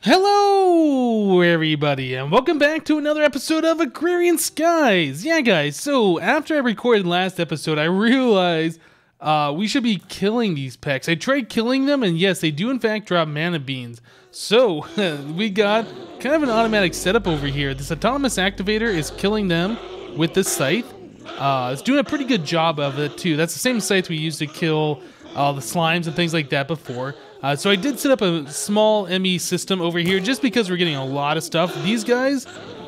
Hello, everybody, and welcome back to another episode of Agrarian Skies. Yeah, guys, so after I recorded last episode, I realized we should be killing these pecks. I tried killing them, and yes, they do in fact drop mana beans. So, we got kind of an automatic setup over here. This autonomous activator is killing them with this scythe. It's doing a pretty good job of it, too. That's the same scythe we used to kill the slimes and things like that before. So I did set up a small ME system over here just because we're getting a lot of stuff. These guys,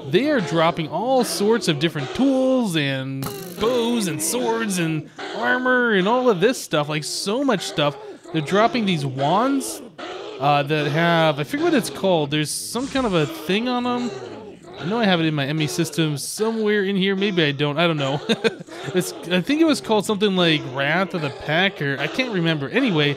they are dropping all sorts of different tools and bows and swords and armor and all of this stuff, like so much stuff. They're dropping these wands that have, I forget what it's called. There's some kind of a thing on them. I know I have it in my ME system somewhere in here. Maybe I don't. I don't know. I think it was called something like Wrath of the Pack, or I can't remember. Anyway,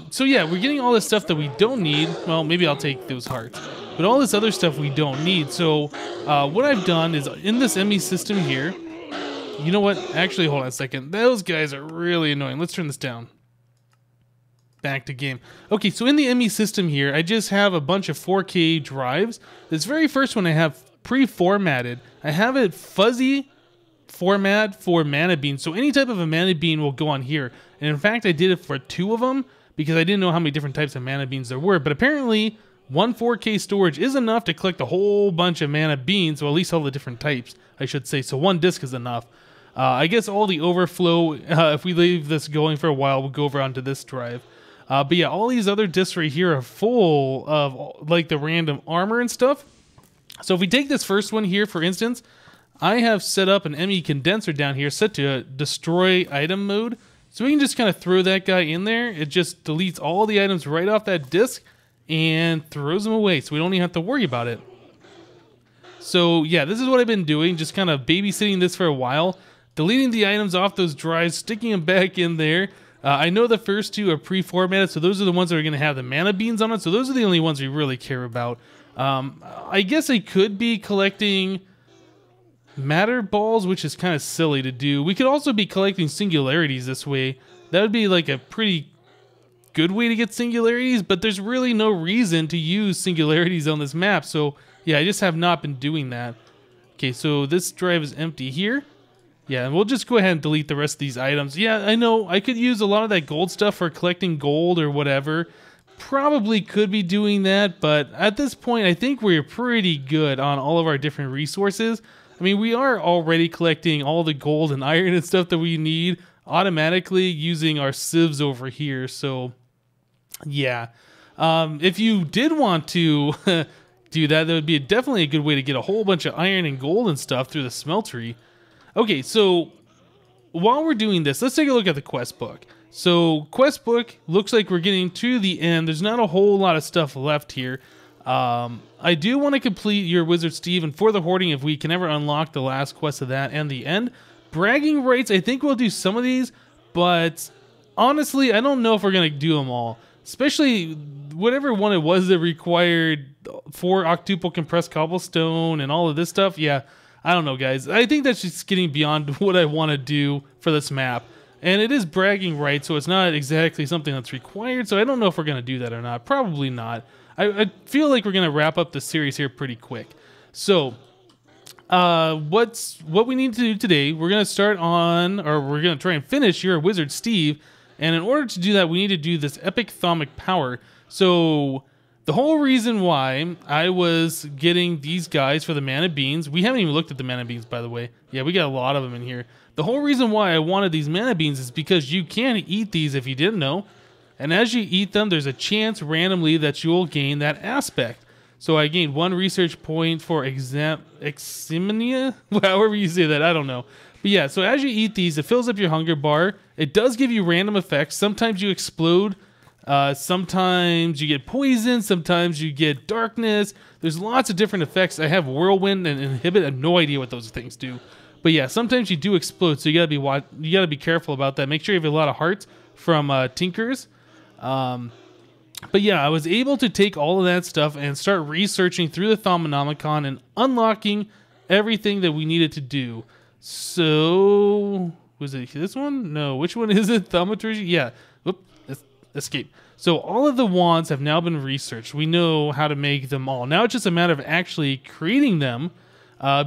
so yeah, we're getting all this stuff that we don't need. Well, maybe I'll take those hearts. But all this other stuff we don't need. So what I've done is in this ME system here, you know what? Actually, hold on a second. Those guys are really annoying. Let's turn this down. Back to game. Okay, so in the ME system here, I just have a bunch of 4K drives. This very first one I have pre-formatted. I have it fuzzy format for mana beans. So any type of a mana bean will go on here. And in fact, I did it for 2 of them because I didn't know how many different types of mana beans there were. But apparently, one 4K storage is enough to collect a whole bunch of mana beans, or at least all the different types, I should say. So 1 disc is enough. I guess all the overflow, if we leave this going for a while, will go over onto this drive. But yeah, all these other discs right here are full of like the random armor and stuff. So if we take this first one here, for instance, I have set up an ME condenser down here set to destroy item mode. So we can just kind of throw that guy in there. It just deletes all the items right off that disc and throws them away. So we don't even have to worry about it. So yeah, this is what I've been doing. Just kind of babysitting this for a while. Deleting the items off those drives, sticking them back in there. I know the first 2 are pre-formatted, so those are the ones that are going to have the mana beans on it, so those are the only ones we really care about. I guess I could be collecting matter balls, which is kind of silly to do. We could also be collecting singularities this way. That would be like a pretty good way to get singularities, but there's really no reason to use singularities on this map, so yeah, I just have not been doing that. Okay, so this drive is empty here. Yeah, and we'll just go ahead and delete the rest of these items. Yeah, I know, I could use a lot of that gold stuff for collecting gold or whatever. Probably could be doing that, but at this point, I think we're pretty good on all of our different resources. I mean, we are already collecting all the gold and iron and stuff that we need automatically using our sieves over here, so yeah. If you did want to do that, that would be definitely a good way to get a whole bunch of iron and gold and stuff through the smeltery. Okay, so while we're doing this, let's take a look at the quest book. So quest book looks like we're getting to the end. There's not a whole lot of stuff left here. I do want to complete your Wizard Steve, and for the hoarding, if we can ever unlock the last quest of that and the end. Bragging rights, I think we'll do some of these, but honestly, I don't know if we're going to do them all. Especially whatever one it was that required 4 octuple compressed cobblestone and all of this stuff. Yeah, I don't know, guys. I think that's just getting beyond what I want to do for this map. And it is bragging rights, so it's not exactly something that's required, so I don't know if we're going to do that or not. Probably not. I feel like we're going to wrap up the series here pretty quick. So, what we need to do today, we're going to start on, or we're going to try and finish your Wizard Steve, and in order to do that, we need to do this Epic Thaumic Power. So, the whole reason why I was getting these guys for the mana beans, we haven't even looked at the mana beans, by the way. Yeah, we got a lot of them in here. The whole reason why I wanted these mana beans is because you can eat these if you didn't know. And as you eat them, there's a chance randomly that you'll gain that aspect. So I gained 1 research point for Eximnia, however you say that, I don't know. But yeah, so as you eat these, it fills up your hunger bar. It does give you random effects. Sometimes you explode. Sometimes you get poison, sometimes you get darkness. There's lots of different effects. I have whirlwind and inhibit. I have no idea what those things do. But yeah, sometimes you do explode, so you gotta be careful about that. Make sure you have a lot of hearts from Tinkers. But yeah, I was able to take all of that stuff and start researching through the Thaumonomicon and unlocking everything that we needed to do. So was it this one? No, which one is it? Thaumaturgy? Yeah. Oop. escape. So all of the wands have now been researched. We know how to make them all. Now it's just a matter of actually creating them,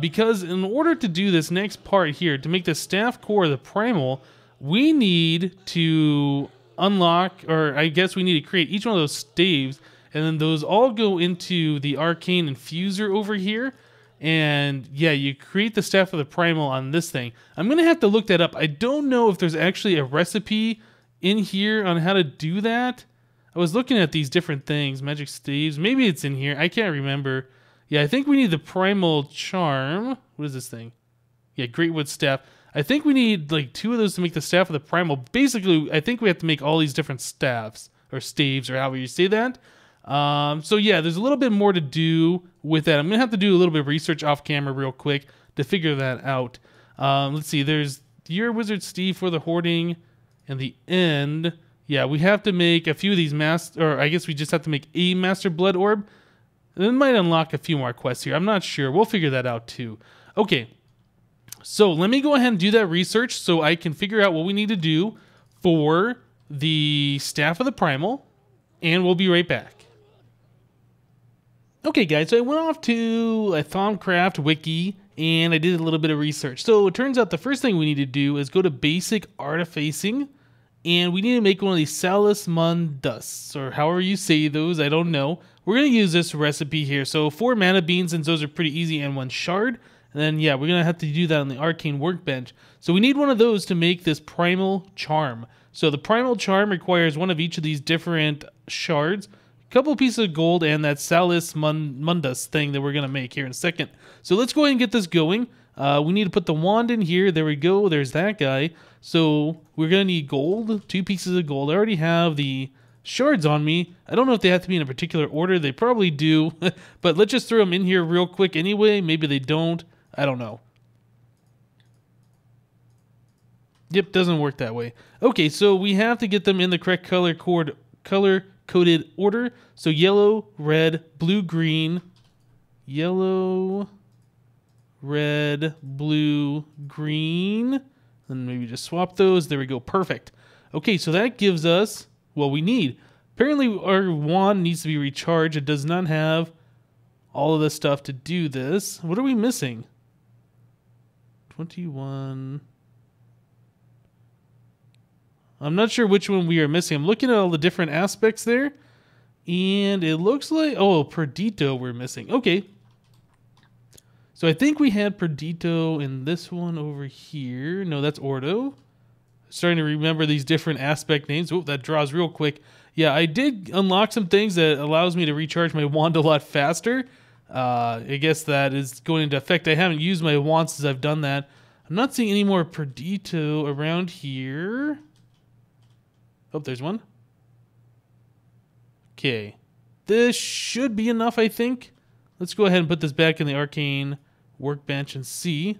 because in order to do this next part here, to make the staff core the primal, we need to unlock, or I guess we need to create each one of those staves, and then those all go into the arcane infuser over here. And yeah, you create the staff of the primal on this thing. I'm gonna have to look that up. I don't know if there's actually a recipe in here on how to do that. I was looking at these different things, magic staves. Maybe it's in here. I can't remember. Yeah, I think we need the primal charm. What is this thing? Yeah, Greatwood staff. I think we need like 2 of those to make the staff of the primal. Basically, I think we have to make all these different staffs or staves or however you say that. So yeah, there's a little bit more to do with that. I'm gonna have to do a little bit of research off camera real quick to figure that out. Let's see. There's your wizard Steve for the hoarding, and the end. Yeah, we have to make a few of these or I guess we just have to make a master blood orb. It might unlock a few more quests here. I'm not sure. We'll figure that out too. Okay. So let me go ahead and do that research so I can figure out what we need to do for the staff of the primal, and we'll be right back. Okay guys, so I went off to a Thaumcraft wiki and I did a little bit of research. So it turns out the first thing we need to do is go to basic artifacing, and we need to make one of these Salus Mundus, or however you say those, I don't know. We're going to use this recipe here. So 4 mana beans, since those are pretty easy, and 1 shard. And then yeah, we're going to have to do that on the arcane workbench. So we need one of those to make this primal charm. So the primal charm requires one of each of these different shards, a couple pieces of gold, and that Salus Mundus thing that we're going to make here in a second. So let's go ahead and get this going. We need to put the wand in here. There we go. There's that guy. So we're going to need gold, 2 pieces of gold. I already have the shards on me. I don't know if they have to be in a particular order. They probably do. But let's just throw them in here real quick anyway. Maybe they don't. I don't know. Yep, doesn't work that way. Okay, so we have to get them in the correct color-coded order. So yellow, red, blue, green. Yellow, red, blue, green. And maybe just swap those. There we go. Perfect. Okay, so that gives us what we need. Apparently our wand needs to be recharged. It does not have all of the stuff to do this. What are we missing? 21. I'm not sure which one we are missing. I'm looking at all the different aspects there, and it looks like, oh, Perdito we're missing. Okay. So I think we had Perdito in this one over here. No, that's Ordo. Starting to remember these different aspect names. Oh, that draws real quick. Yeah, I did unlock some things that allows me to recharge my wand a lot faster. I guess that is going into effect. I haven't used my wand since I've done that. I'm not seeing any more Perdito around here. Oh, there's one. Okay. This should be enough, I think. Let's go ahead and put this back in the arcane workbench and see.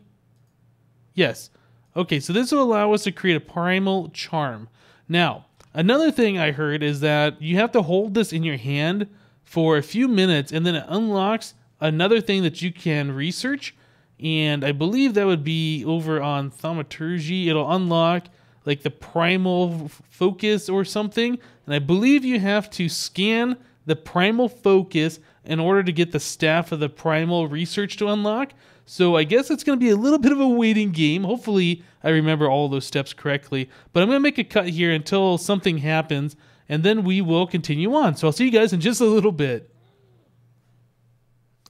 Yes. Okay, so this will allow us to create a primal charm. Now, another thing I heard is that you have to hold this in your hand for a few minutes, and then it unlocks another thing that you can research. And I believe that would be over on Thaumaturgy. It'll unlock like the primal focus or something. And I believe you have to scan the primal focus in order to get the staff of the primal research to unlock. So I guess it's going to be a little bit of a waiting game. Hopefully I remember all those steps correctly. But I'm going to make a cut here until something happens, and then we will continue on. So I'll see you guys in just a little bit.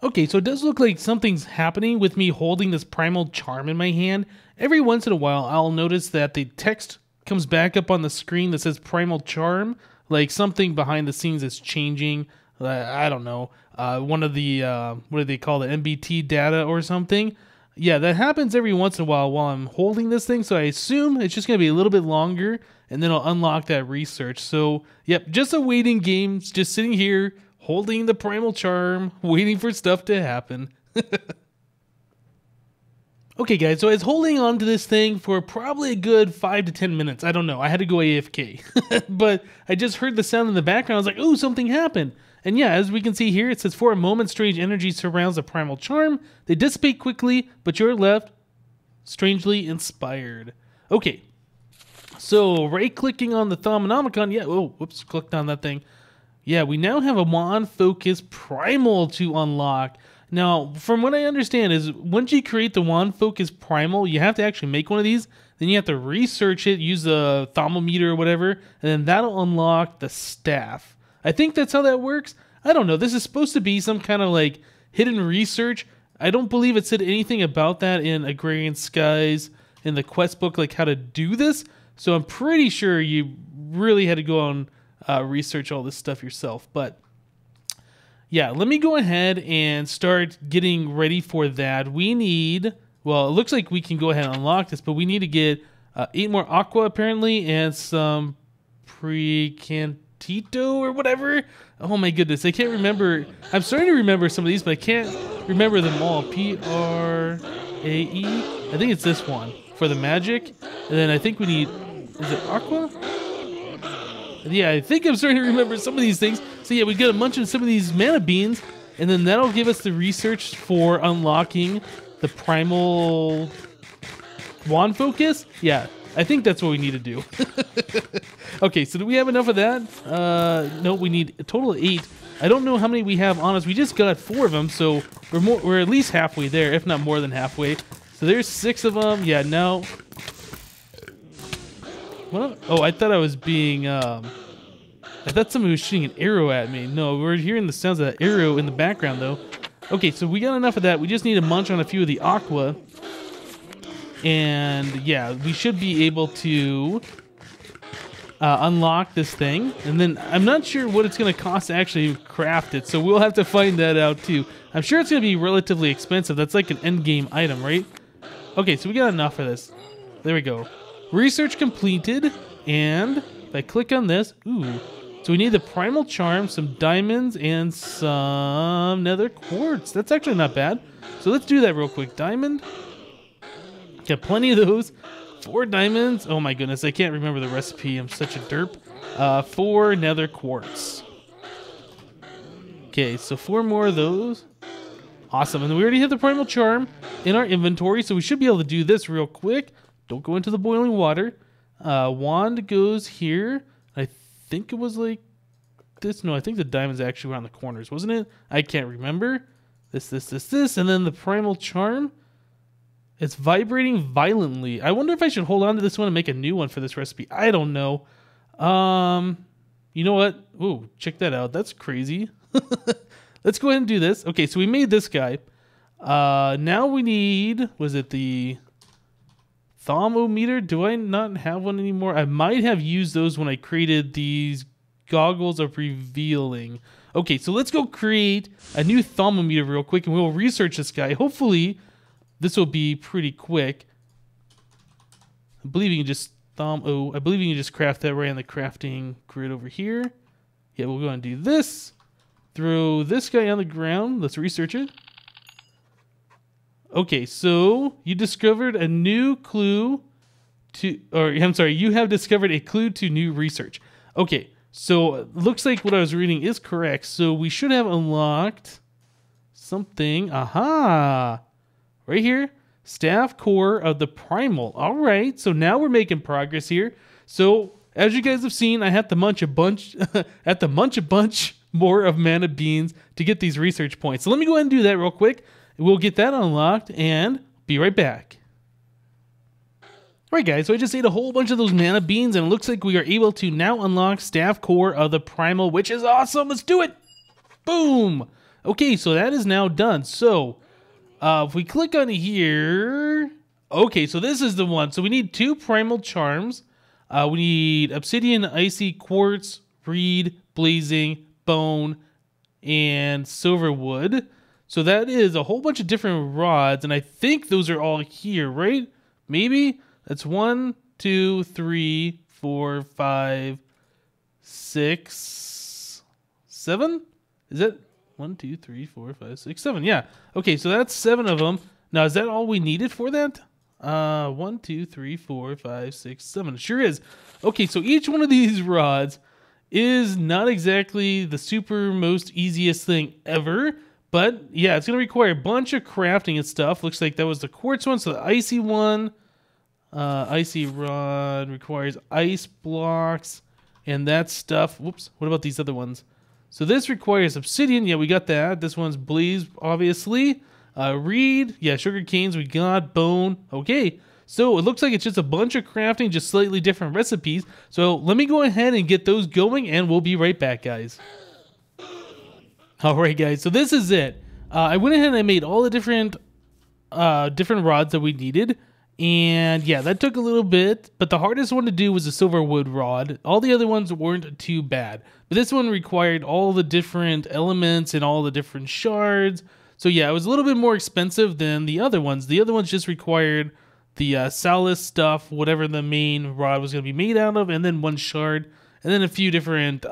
Okay, so it does look like something's happening with me holding this primal charm in my hand. Every once in a while, I'll notice that the text comes back up on the screen that says primal charm, like something behind the scenes is changing. I don't know, one of the, what do they call it, MBT data or something. Yeah, that happens every once in a while I'm holding this thing, so I assume it's just going to be a little bit longer, and then I'll unlock that research. So, yep, just a waiting game, just sitting here, holding the primal charm, waiting for stuff to happen. Okay, guys, so I was holding on to this thing for probably a good 5 to 10 minutes. I don't know. I had to go AFK. But I just heard the sound in the background. I was like, oh, something happened. And yeah, as we can see here, it says, for a moment, strange energy surrounds the primal charm. They dissipate quickly, but you're left strangely inspired. Okay, So right-clicking on the Thaumonomicon, yeah, oh, whoops, clicked on that thing. Yeah, we now have a Wand Focus Primal to unlock. Now, from what I understand is once you create the Wand Focus Primal, you have to actually make one of these. Then you have to research it, use the Thaumometer or whatever, and then that'll unlock the staff. I think that's how that works. I don't know. This is supposed to be some kind of like hidden research. I don't believe it said anything about that in Agrarian Skies in the quest book, like how to do this. So I'm pretty sure you really had to go on research all this stuff yourself. But yeah, let me go ahead and start getting ready for that. We need, well, it looks like we can go ahead and unlock this, but we need to get 8 more aqua apparently and some Precantito or whatever. Oh my goodness, I can't remember. I'm starting to remember some of these, but I can't remember them all. Prae. I think it's this one for the magic. And then I think we need, is it aqua? Yeah, I think I'm starting to remember some of these things. So yeah, we got a bunch of some of these mana beans, and then that'll give us the research for unlocking the primal wand focus. Yeah, I think that's what we need to do. Okay, so do we have enough of that? No, we need a total of 8. I don't know how many we have on us. We just got 4 of them, so we're at least halfway there, if not more than halfway. So there's 6 of them. Yeah, now. What? Oh, I thought I was being. I thought somebody was shooting an arrow at me. No, we're hearing the sounds of that arrow in the background, though. Okay, so we got enough of that. We just need to munch on a few of the aqua. And yeah, we should be able to unlock this thing. And then I'm not sure what it's going to cost to actually craft it, so we'll have to find that out too. I'm sure it's going to be relatively expensive. That's like an end game item, right? Okay, so we got enough of this. There we go. Research completed, and if I click on this, ooh, so we need the primal charm, some diamonds, and some nether quartz. That's actually not bad. So let's do that real quick. Diamond, got plenty of those. 4 diamonds. Oh my goodness, I can't remember the recipe. I'm such a derp. 4 nether quartz. Okay, so 4 more of those. Awesome, and then we already have the primal charm in our inventory, so we should be able to do this real quick. Don't go into the boiling water. Wand goes here. I think it was like this. No, I think the diamonds actually were on the corners, wasn't it? I can't remember. This. And then the primal charm. It's vibrating violently. I wonder if I should hold on to this one and make a new one for this recipe. I don't know. You know what? Ooh, check that out. That's crazy. Let's go ahead and do this. Okay, so we made this guy. Now we need, was it the Thaumometer? Do I not have one anymore? I might have used those when I created these goggles of revealing. Okay, so let's go create a new Thaumometer real quick, and we'll research this guy. Hopefully, this will be pretty quick. I believe you can just I believe you can just craft that right on the crafting grid over here. Yeah, we'll go and do this. Throw this guy on the ground. Let's research it. Okay, so you discovered a new clue to, or I'm sorry, you have discovered a clue to new research. Okay, so it looks like what I was reading is correct. So we should have unlocked something. Aha! Right here. Staff core of the primal. All right, so now we're making progress here. So as you guys have seen, I had to munch a bunch, more of mana beans to get these research points. So let me go ahead and do that real quick. We'll get that unlocked and be right back. Alright guys, so I just ate a whole bunch of those mana beans, and it looks like we are able to now unlock staff core of the primal, which is awesome. Let's do it! Boom! Okay, so that is now done. So if we click on here, okay, so this is the one. So we need 2 primal charms. We need obsidian, icy, quartz, reed, blazing, bone, and silver wood. So that is a whole bunch of different rods, and I think those are all here, right? Maybe? That's 1, 2, 3, 4, 5, 6, 7? Is that 1, 2, 3, 4, 5, 6, 7? Yeah. Okay, so that's 7 of them. Now, is that all we needed for that? 1, 2, 3, 4, 5, 6, 7. It sure is. Okay, so each one of these rods is not exactly the super most easiest thing ever. But yeah, it's going to require a bunch of crafting and stuff. Looks like that was the quartz one, so the icy one. Icy rod requires ice blocks and that stuff. Whoops. What about these other ones? So this requires obsidian. Yeah, we got that. This one's blaze, obviously. Reed. Yeah, sugar canes. We got bone. Okay. So it looks like it's just a bunch of crafting, just slightly different recipes. So let me go ahead and get those going, and we'll be right back, guys. All right, guys. So this is it. I went ahead and I made all the different rods that we needed. And yeah, that took a little bit, but the hardest one to do was the silver wood rod. All the other ones weren't too bad, but this one required all the different elements and all the different shards. So yeah, it was a little bit more expensive than the other ones. The other ones just required the Salus stuff, whatever the main rod was going to be made out of, and then one shard, and then a few different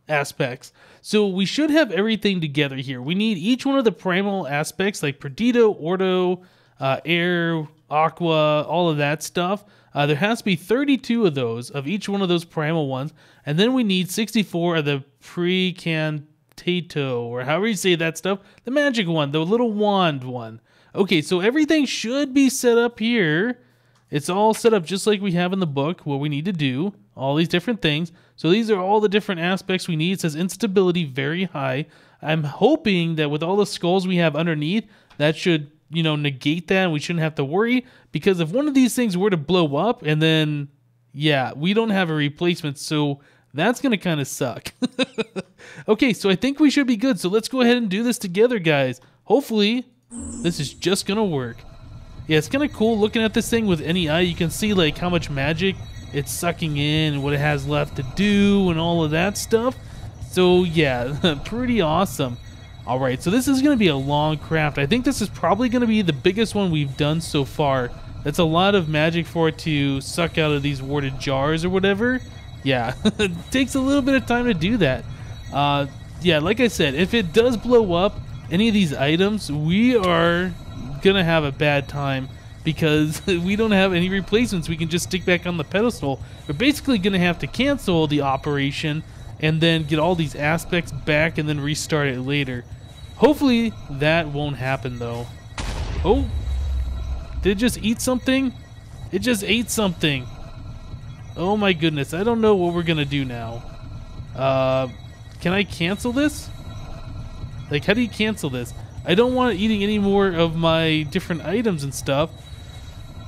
aspects. So we should have everything together here. We need each one of the primal aspects like Perdido, Ordo, Air, Aqua, all of that stuff. There has to be 32 of those, of each one of those primal ones. And then we need 64 of the Precantato, or however you say that stuff. The magic one, the little wand one. Okay, so everything should be set up here. It's all set up just like we have in the book, what we need to do. All these different things. So these are all the different aspects we need. It says instability very high. I'm hoping that with all the skulls we have underneath, that should, you know, negate that and we shouldn't have to worry, because if one of these things were to blow up and then, yeah, we don't have a replacement, so that's going to kind of suck. Okay, so I think we should be good, so let's go ahead and do this together, guys. Hopefully, this is just going to work. Yeah, it's kind of cool looking at this thing with any eye. You can see, like, how much magic it's sucking in and what it has left to do and all of that stuff. So, yeah, pretty awesome. Alright, so this is going to be a long craft. I think this is probably going to be the biggest one we've done so far. That's a lot of magic for it to suck out of these warded jars or whatever. Yeah, it takes a little bit of time to do that. Yeah, like I said, if it does blow up any of these items, we are going to have a bad time because we don't have any replacements we can just stick back on the pedestal. We're basically going to have to cancel the operation and then get all these aspects back and then restart it later. Hopefully that won't happen though. Oh, did it just eat something? It just ate something. Oh my goodness, I don't know what we're gonna do now. Can I cancel this? Like, how do you cancel this? I don't want it eating any more of my different items and stuff.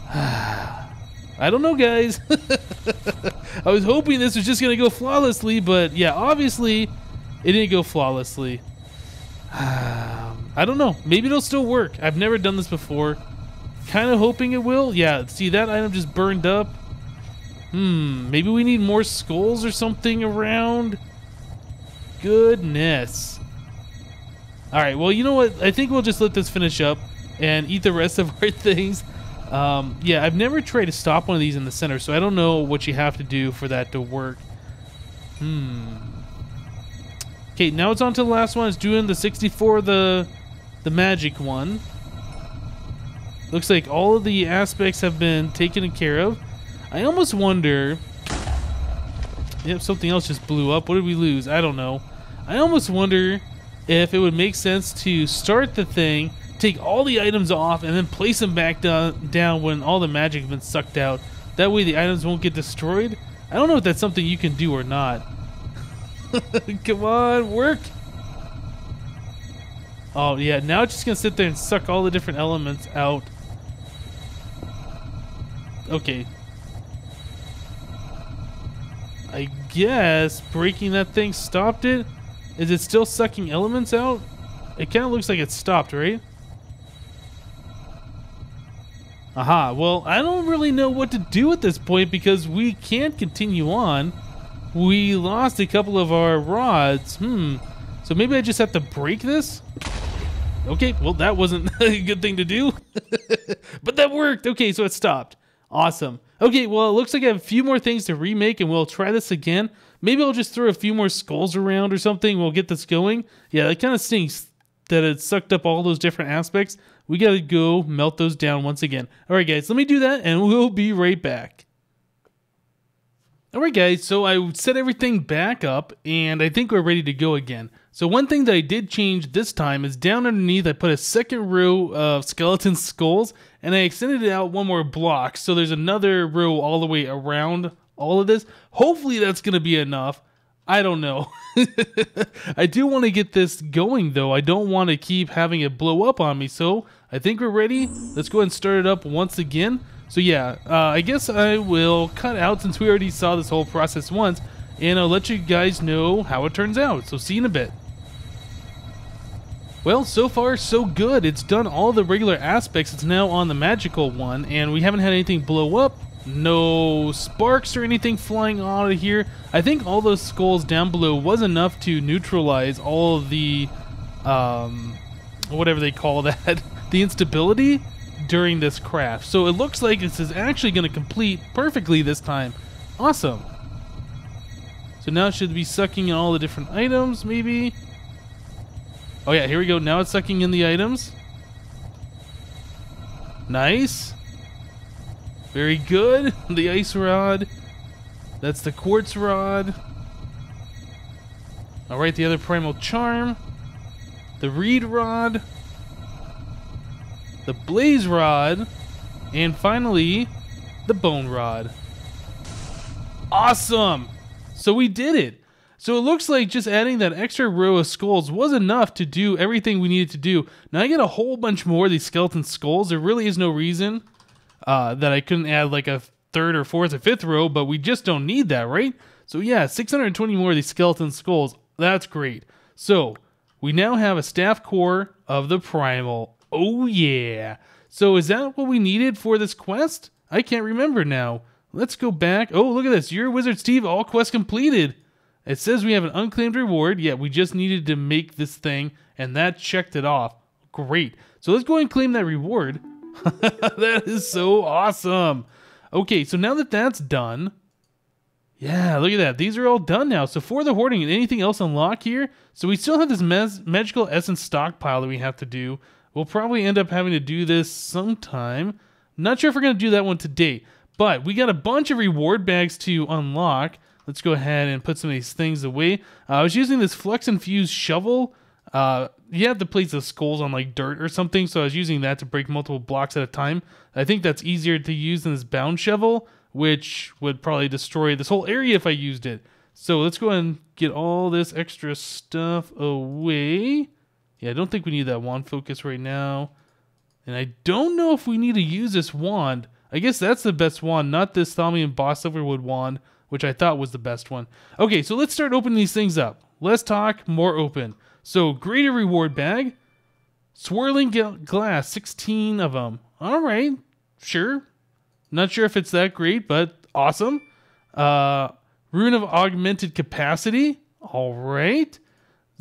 I don't know, guys. I was hoping this was just going to go flawlessly, but yeah, obviously it didn't go flawlessly. I don't know. Maybe it'll still work. I've never done this before. Kind of hoping it will. Yeah, see, that item just burned up. Maybe we need more skulls or something around. Goodness. Alright, well, you know what? I think we'll just let this finish up and eat the rest of our things. Yeah, I've never tried to stop one of these in the center, so I don't know what you have to do for that to work. Okay, now it's on to the last one. It's doing the 64, the magic one. Looks like all of the aspects have been taken care of. I almost wonder... Yep, something else just blew up. What did we lose? I don't know. I almost wonder if it would make sense to start the thing, take all the items off, and then place them back down when all the magic has been sucked out. That way the items won't get destroyed. I don't know if that's something you can do or not. Come on, work! Oh yeah, now it's just gonna sit there and suck all the different elements out. Okay. I guess breaking that thing stopped it. Is it still sucking elements out? It kind of looks like it stopped, right? Aha, well, I don't really know what to do at this point because we can't continue on. We lost a couple of our rods. So maybe I just have to break this? Okay, well, that wasn't a good thing to do. But that worked. Okay, so it stopped. Awesome. Okay, well, it looks like I have a few more things to remake, and we'll try this again. Maybe I'll just throw a few more skulls around or something. We'll get this going. Yeah, that kind of stinks that it sucked up all those different aspects. We got to go melt those down once again. All right, guys, let me do that, and we'll be right back. All right, guys, so I set everything back up, and I think we're ready to go again. So one thing that I did change this time is down underneath I put a second row of skeleton skulls and I extended it out one more block. So there's another row all the way around all of this. Hopefully that's going to be enough. I don't know. I do want to get this going though. I don't want to keep having it blow up on me. So I think we're ready. Let's go ahead and start it up once again. So yeah, I guess I will cut out since we already saw this whole process once. And I'll let you guys know how it turns out. So see you in a bit. Well, so far so good. It's done all the regular aspects. It's now on the magical one, and we haven't had anything blow up. No sparks or anything flying out of here. I think all those skulls down below was enough to neutralize all of the, whatever they call that, the instability during this craft. So it looks like this is actually going to complete perfectly this time. Awesome. So now it should be sucking in all the different items, maybe. Oh yeah, here we go. Now it's sucking in the items. Nice. Very good. The ice rod. That's the quartz rod. Alright, the other primal charm. The reed rod. The blaze rod. And finally, the bone rod. Awesome! So we did it. So it looks like just adding that extra row of skulls was enough to do everything we needed to do. Now I get a whole bunch more of these skeleton skulls. There really is no reason that I couldn't add like a third or fourth or fifth row, but we just don't need that, right? So yeah, 620 more of these skeleton skulls. That's great. So we now have a staff core of the primal. Oh yeah. So is that what we needed for this quest? I can't remember now. Let's go back. Oh, look at this. You're Wizard Steve. All quests completed. It says we have an unclaimed reward. Yeah, we just needed to make this thing, and that checked it off. Great. So let's go ahead and claim that reward. That is so awesome. Okay, so now that that's done, yeah, look at that. These are all done now. So for the hoarding, and anything else unlock here? So we still have this magical essence stockpile that we have to do. We'll probably end up having to do this sometime. Not sure if we're going to do that one today, but we got a bunch of reward bags to unlock. Let's go ahead and put some of these things away. I was using this Flux Infused shovel. You have to place the skulls on like dirt or something, so I was using that to break multiple blocks at a time. I think that's easier to use than this bound shovel, which would probably destroy this whole area if I used it. So let's go ahead and get all this extra stuff away. Yeah, I don't think we need that wand focus right now. And I don't know if we need to use this wand. I guess that's the best wand, not this Thaumian Boss Silverwood wand, which I thought was the best one. Okay, so let's start opening these things up. Less talk, more open. So, greater reward bag. Swirling glass, 16 of them. All right, sure. Not sure if it's that great, but awesome. Rune of Augmented Capacity. All right.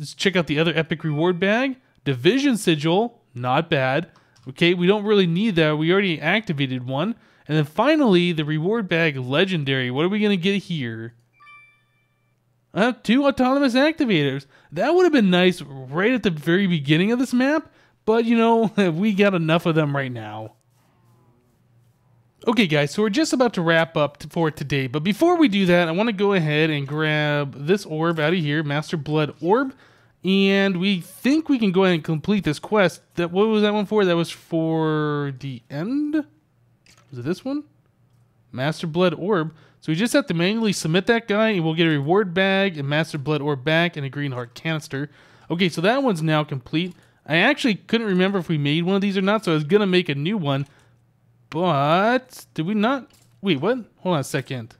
Let's check out the other epic reward bag. Division Sigil, not bad. Okay, we don't really need that. We already activated one. And then finally, the reward bag legendary. What are we going to get here? 2 autonomous activators. That would have been nice right at the very beginning of this map. But, you know, we got enough of them right now. Okay, guys, so we're just about to wrap up for today. But before we do that, I want to go ahead and grab this orb out of here. Master Blood Orb. And we think we can go ahead and complete this quest. What was that one for? That was for the end? Was it this one? Master Blood Orb. So we just have to manually submit that guy, and we'll get a reward bag, a Master Blood Orb back, and a green heart canister. Okay, so that one's now complete. I actually couldn't remember if we made one of these or not, so I was going to make a new one. But, did we not? Wait, what? Hold on a second.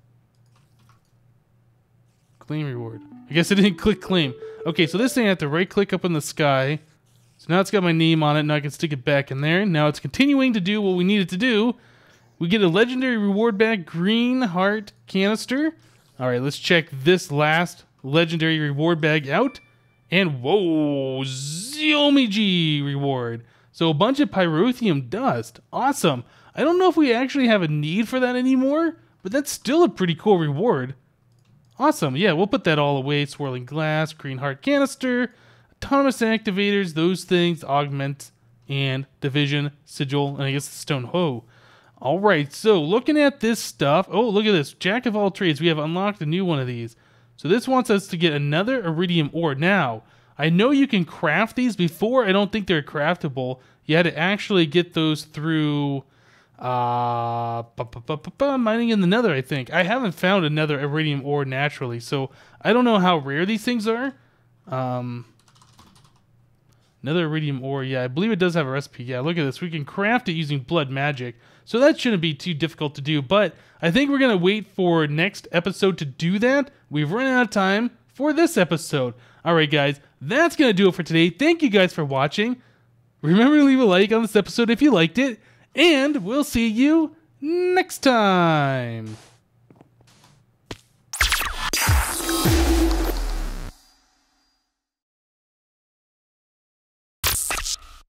Claim reward. I guess I didn't click claim. Okay, so this thing I have to right-click up in the sky. So now it's got my name on it, and I can stick it back in there. Now it's continuing to do what we need it to do. We get a legendary reward bag, green heart canister. All right, let's check this last legendary reward bag out. And whoa, Xiomiji reward. So a bunch of pyrotheum dust. Awesome. I don't know if we actually have a need for that anymore, but that's still a pretty cool reward. Awesome. Yeah, we'll put that all away. Swirling glass, green heart canister, autonomous activators, those things, augment, and division, sigil, and I guess the stone hoe. All right, so looking at this stuff. Oh, look at this. Jack of all trades. We have unlocked a new one of these. So this wants us to get another iridium ore. Now, I know you can craft these. Before, I don't think they're craftable. You had to actually get those through mining in the nether, I think. I haven't found another iridium ore naturally, so I don't know how rare these things are. Another iridium ore, yeah, I believe it does have a recipe. Yeah, look at this. We can craft it using blood magic, so that shouldn't be too difficult to do, but I think we're going to wait for next episode to do that. We've run out of time for this episode. Alright guys, that's going to do it for today. Thank you guys for watching. Remember to leave a like on this episode if you liked it, and we'll see you next time.